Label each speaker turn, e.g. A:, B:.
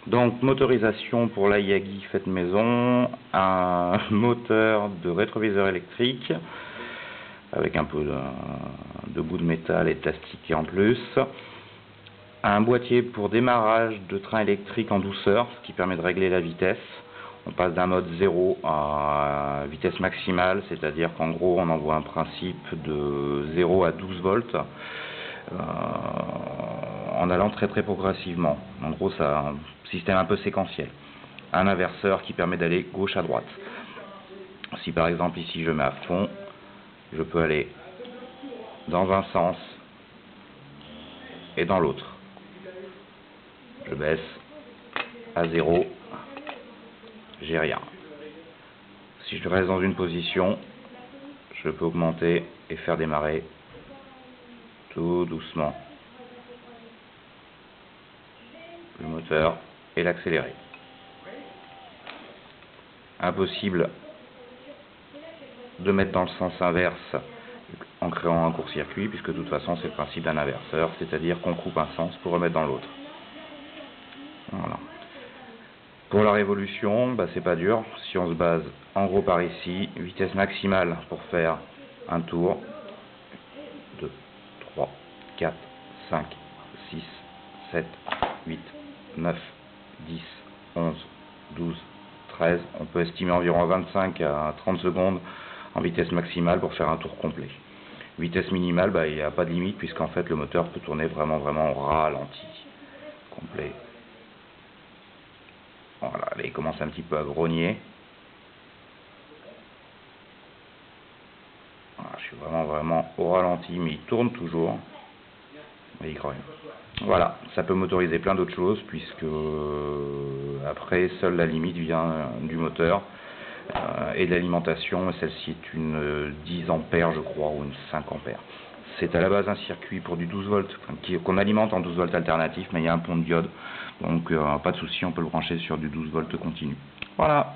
A: Donc motorisation pour la Yagi faite maison, un moteur de rétroviseur électrique avec un peu de bout de métal et de plastique en plus, un boîtier pour démarrage de train électrique en douceur, ce qui permet de régler la vitesse. On passe d'un mode 0 à vitesse maximale, c'est-à-dire qu'en gros on envoie un principe de 0 à 12 volts en allant très progressivement. En gros c'est un système un peu séquentiel. Un inverseur qui permet d'aller gauche à droite. Si par exemple ici je mets à fond, je peux aller dans un sens et dans l'autre. Je baisse à 0, j'ai rien. Si je reste dans une position, je peux augmenter et faire démarrer tout doucement le moteur et l'accélérer. Impossible de mettre dans le sens inverse en créant un court-circuit, puisque de toute façon c'est le principe d'un inverseur, c'est-à-dire qu'on coupe un sens pour remettre dans l'autre. Voilà. Pour la révolution, c'est pas dur. Si on se base en gros par ici, vitesse maximale pour faire un tour, 2, 3, 4, 5, 6, 7, 8, 9, 10, 11, 12, 13. On peut estimer environ 25 à 30 secondes en vitesse maximale pour faire un tour complet. Vitesse minimale, il n'y a pas de limite puisqu'en fait le moteur peut tourner vraiment au ralenti complet. Voilà, là il commence un petit peu à grogner. Voilà, je suis vraiment au ralenti, mais il tourne toujours. Et il grogne. Voilà, ça peut motoriser plein d'autres choses, puisque après, seule la limite vient du moteur et de l'alimentation. Celle-ci est une 10 ampères, je crois, ou une 5 ampères. C'est à la base un circuit pour du 12 volts, qu'on alimente en 12 volts alternatif, mais il y a un pont de diode, donc pas de souci, on peut le brancher sur du 12 volts continu. Voilà.